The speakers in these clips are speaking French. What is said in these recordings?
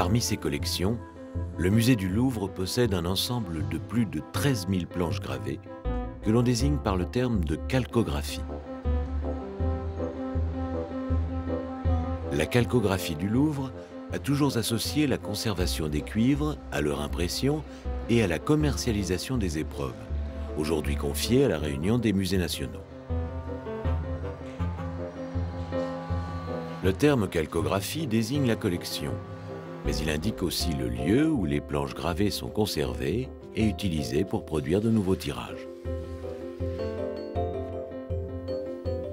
Parmi ses collections, le musée du Louvre possède un ensemble de plus de 13 000 planches gravées que l'on désigne par le terme de calcographie. La calcographie du Louvre a toujours associé la conservation des cuivres à leur impression et à la commercialisation des épreuves, aujourd'hui confiée à la Réunion des musées nationaux. Le terme calcographie désigne la collection, mais il indique aussi le lieu où les planches gravées sont conservées et utilisées pour produire de nouveaux tirages.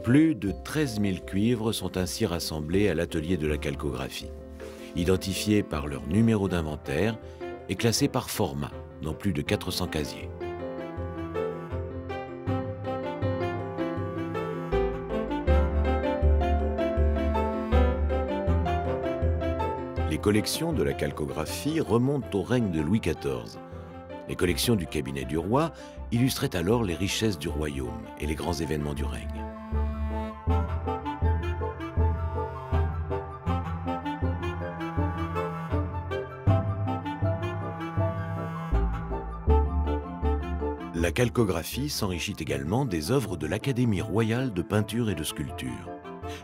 Plus de 13 000 cuivres sont ainsi rassemblés à l'atelier de la calcographie, identifiés par leur numéro d'inventaire et classés par format, dans plus de 400 casiers. Les collections de la calcographie remontent au règne de Louis XIV. Les collections du cabinet du roi illustraient alors les richesses du royaume et les grands événements du règne. La calcographie s'enrichit également des œuvres de l'Académie royale de peinture et de sculpture.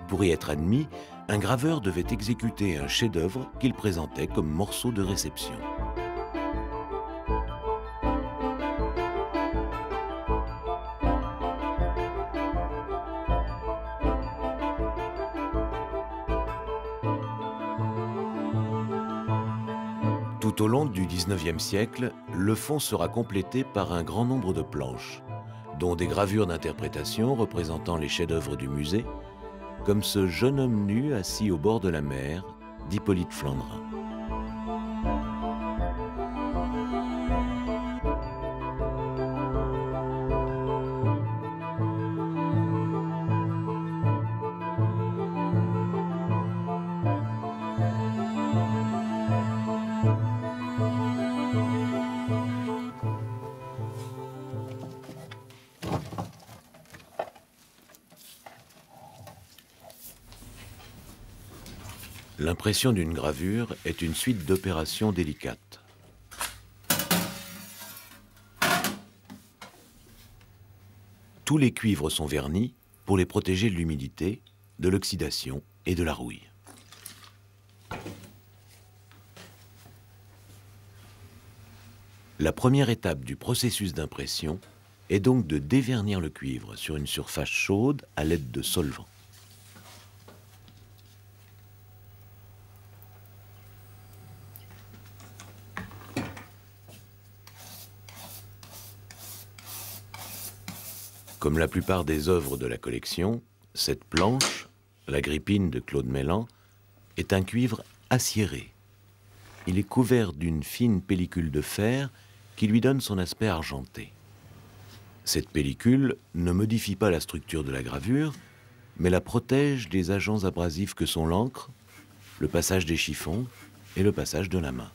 Pour y être admis, un graveur devait exécuter un chef-d'œuvre qu'il présentait comme morceau de réception. Tout au long du XIXe siècle, le fond sera complété par un grand nombre de planches, dont des gravures d'interprétation représentant les chefs-d'œuvre du musée, comme ce jeune homme nu assis au bord de la mer d'Hippolyte Flandrin. L'impression d'une gravure est une suite d'opérations délicates. Tous les cuivres sont vernis pour les protéger de l'humidité, de l'oxydation et de la rouille. La première étape du processus d'impression est donc de dévernir le cuivre sur une surface chaude à l'aide de solvants. Comme la plupart des œuvres de la collection, cette planche, l'Agrippine de Claude Mellan, est un cuivre aciéré. Il est couvert d'une fine pellicule de fer qui lui donne son aspect argenté. Cette pellicule ne modifie pas la structure de la gravure, mais la protège des agents abrasifs que sont l'encre, le passage des chiffons et le passage de la main.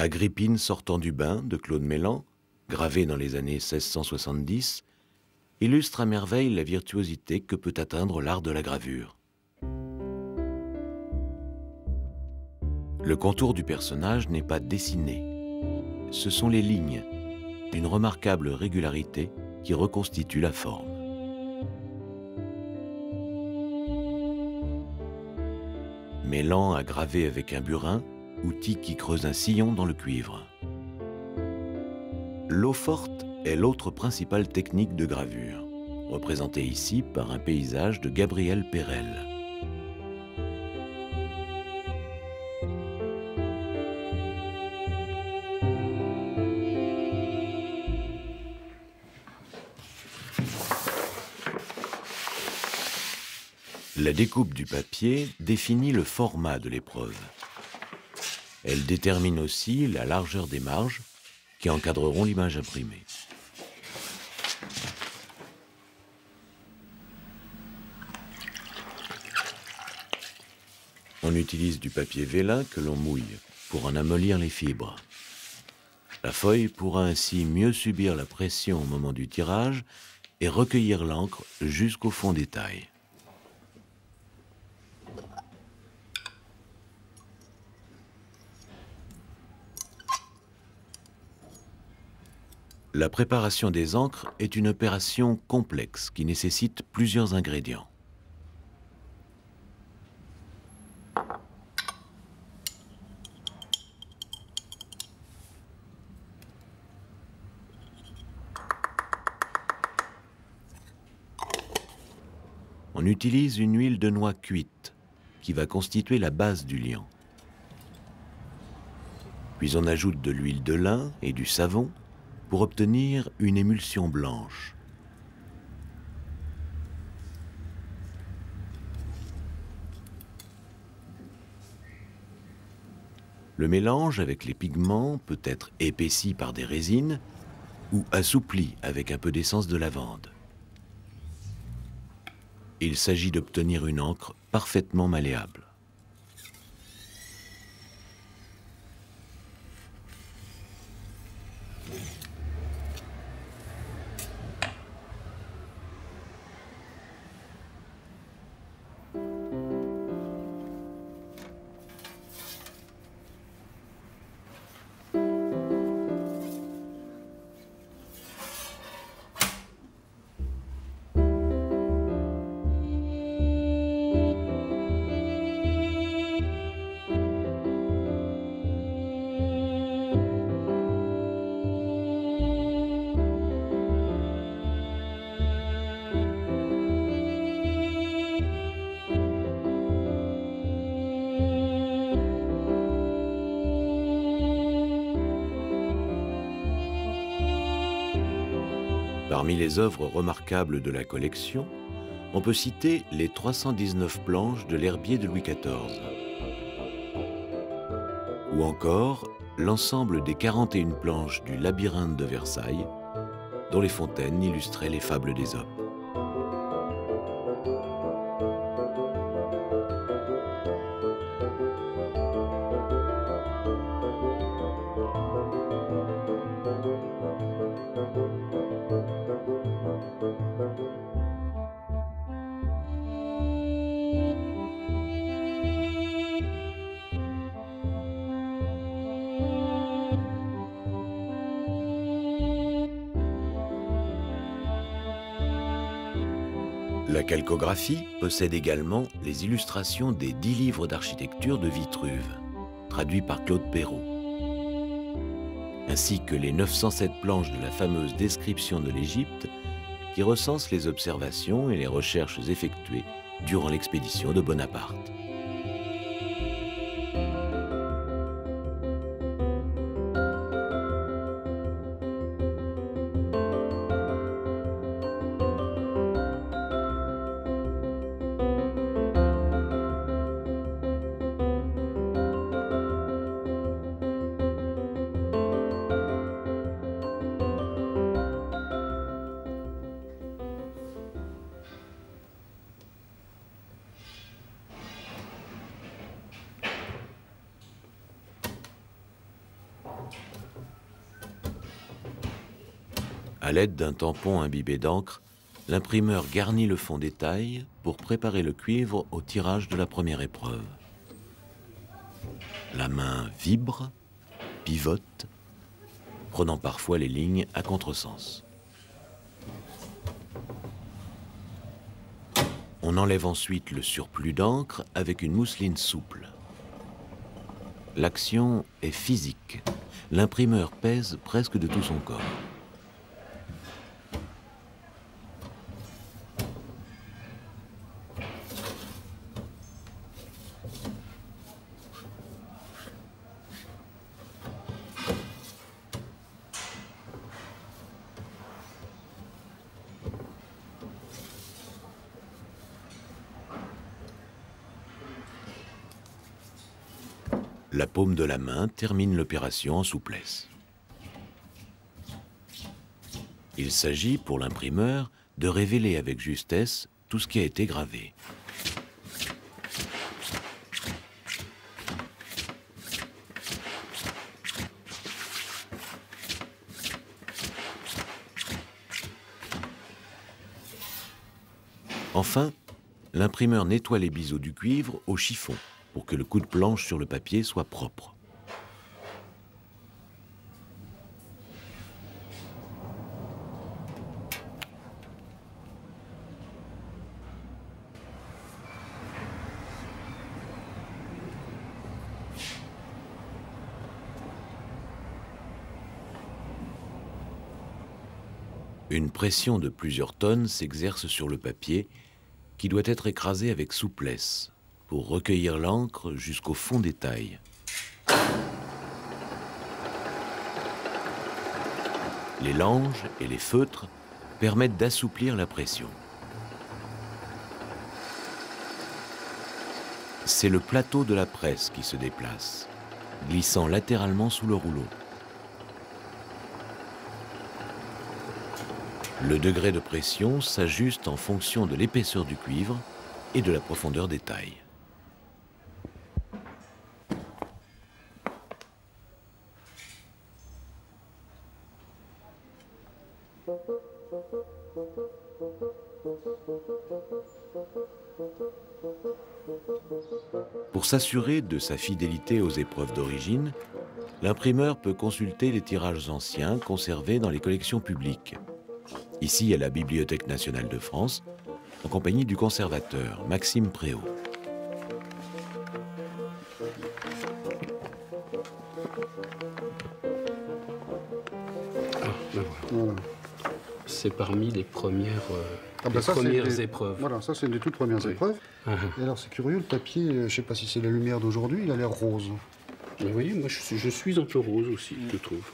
Agrippine sortant du bain de Claude Mellan, gravé dans les années 1670, illustre à merveille la virtuosité que peut atteindre l'art de la gravure. Le contour du personnage n'est pas dessiné. Ce sont les lignes, d'une remarquable régularité qui reconstituent la forme. Mellan a gravé avec un burin, outil qui creuse un sillon dans le cuivre. L'eau forte est l'autre principale technique de gravure, représentée ici par un paysage de Gabriel Perel. La découpe du papier définit le format de l'épreuve. Elle détermine aussi la largeur des marges qui encadreront l'image imprimée. On utilise du papier vélin que l'on mouille pour en amollir les fibres. La feuille pourra ainsi mieux subir la pression au moment du tirage et recueillir l'encre jusqu'au fond des tailles. La préparation des encres est une opération complexe qui nécessite plusieurs ingrédients. On utilise une huile de noix cuite qui va constituer la base du liant. Puis on ajoute de l'huile de lin et du savon pour obtenir une émulsion blanche. Le mélange avec les pigments peut être épaissi par des résines ou assoupli avec un peu d'essence de lavande. Il s'agit d'obtenir une encre parfaitement malléable. Parmi les œuvres remarquables de la collection, on peut citer les 319 planches de l'herbier de Louis XIV, ou encore l'ensemble des 41 planches du labyrinthe de Versailles, dont les fontaines illustraient les fables d'Ésope. La calcographie possède également les illustrations des 10 livres d'architecture de Vitruve, traduits par Claude Perrault, ainsi que les 907 planches de la fameuse description de l'Égypte qui recense les observations et les recherches effectuées durant l'expédition de Bonaparte. À l'aide d'un tampon imbibé d'encre, l'imprimeur garnit le fond des tailles pour préparer le cuivre au tirage de la première épreuve. La main vibre, pivote, prenant parfois les lignes à contresens. On enlève ensuite le surplus d'encre avec une mousseline souple. L'action est physique. L'imprimeur pèse presque de tout son corps. La paume de la main termine l'opération en souplesse. Il s'agit, pour l'imprimeur, de révéler avec justesse tout ce qui a été gravé. Enfin, l'imprimeur nettoie les biseaux du cuivre au chiffon pour que le coup de planche sur le papier soit propre. Une pression de plusieurs tonnes s'exerce sur le papier qui doit être écrasé avec souplesse pour recueillir l'encre jusqu'au fond des tailles. Les langes et les feutres permettent d'assouplir la pression. C'est le plateau de la presse qui se déplace, glissant latéralement sous le rouleau. Le degré de pression s'ajuste en fonction de l'épaisseur du cuivre et de la profondeur des tailles. Pour s'assurer de sa fidélité aux épreuves d'origine, l'imprimeur peut consulter les tirages anciens conservés dans les collections publiques. Ici, à la Bibliothèque nationale de France, en compagnie du conservateur Maxime Préau. Voilà. C'est parmi les premières, épreuves. Voilà, ça c'est une des toutes premières épreuves. Et alors c'est curieux, le papier, je ne sais pas si c'est la lumière d'aujourd'hui, il a l'air rose. Mais oui, moi je suis un peu rose aussi, je trouve.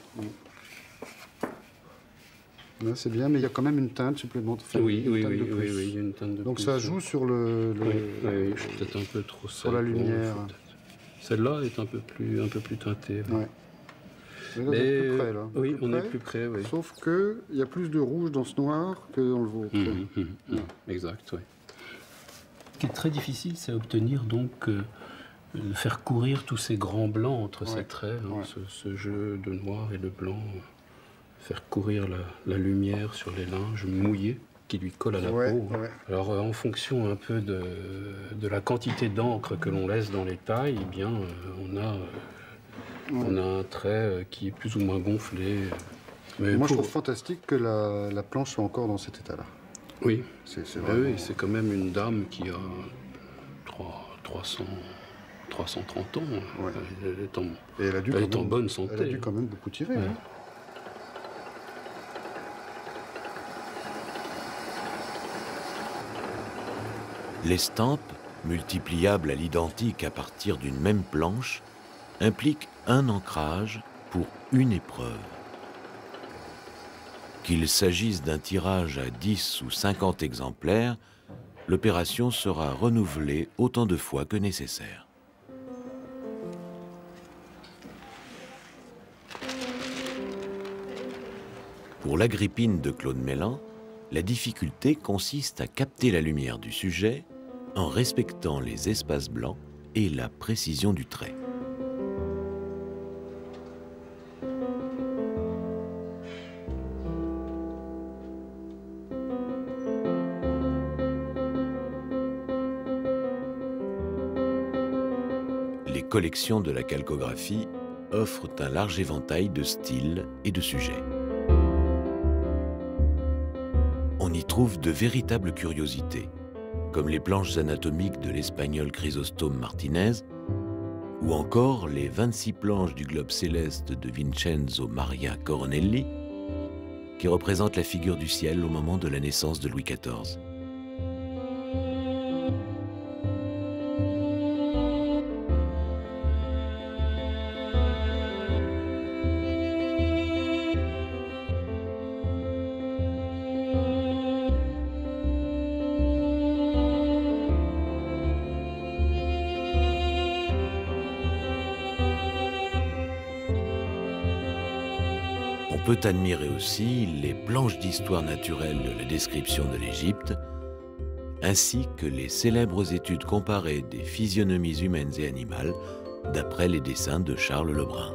Ouais, c'est bien, mais il y a quand même une teinte supplémentaire. Oui, il y a une teinte de Donc plus. ça joue sur le Oui, je suis peut-être un peu trop sur la lumière. Celle-là est un peu plus teintée. Ouais. Mais là, on est plus près, là. Oui, on est plus près, oui. Sauf qu'il y a plus de rouge dans ce noir que dans le vôtre. Exact, oui. Ce qui est très difficile, c'est obtenir donc de faire courir tous ces grands blancs entre ces traits, ce jeu de noir et de blanc, faire courir la lumière sur les linges mouillés qui lui collent à la peau. Ouais. Alors en fonction un peu de la quantité d'encre que l'on laisse dans les tailles, eh bien on a un trait qui est plus ou moins gonflé. Mais moi je trouve fantastique que la planche soit encore dans cet état-là. Oui, c'est vraiment... oui, c'est quand même une dame qui a 330 ans. Ouais. Elle est en bonne santé. Elle a dû quand même beaucoup tirer. Ouais. Hein. L'estampe, multipliable à l'identique à partir d'une même planche, implique un ancrage pour une épreuve. Qu'il s'agisse d'un tirage à 10 ou 50 exemplaires, l'opération sera renouvelée autant de fois que nécessaire. Pour l'Agrippine de Claude Mellan, la difficulté consiste à capter la lumière du sujet en respectant les espaces blancs et la précision du trait. Les collections de la calcographie offrent un large éventail de styles et de sujets. On y trouve de véritables curiosités, comme les planches anatomiques de l'espagnol Chrysostome Martinez, ou encore les 26 planches du globe céleste de Vincenzo Maria Coronelli, qui représentent la figure du ciel au moment de la naissance de Louis XIV. On peut admirer aussi les planches d'histoire naturelle de la description de l'Égypte, ainsi que les célèbres études comparées des physionomies humaines et animales d'après les dessins de Charles Lebrun.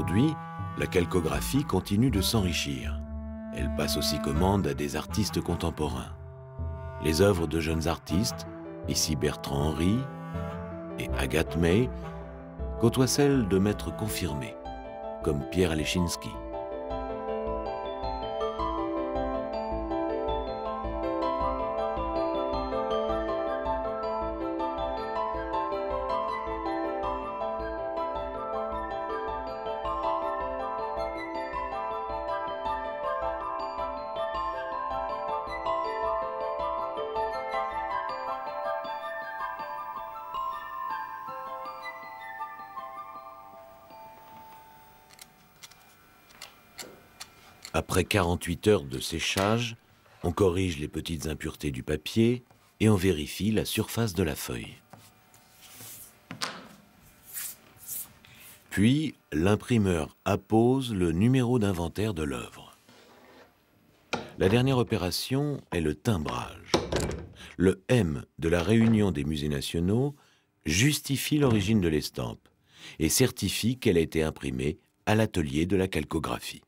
Aujourd'hui, la calcographie continue de s'enrichir. Elle passe aussi commande à des artistes contemporains. Les œuvres de jeunes artistes, ici Bertrand Henry et Agathe May, côtoient celles de maîtres confirmés, comme Pierre Alechinsky. Après 48 heures de séchage, on corrige les petites impuretés du papier et on vérifie la surface de la feuille. Puis, l'imprimeur appose le numéro d'inventaire de l'œuvre. La dernière opération est le timbrage. Le M de la réunion des musées nationaux justifie l'origine de l'estampe et certifie qu'elle a été imprimée à l'atelier de la calcographie.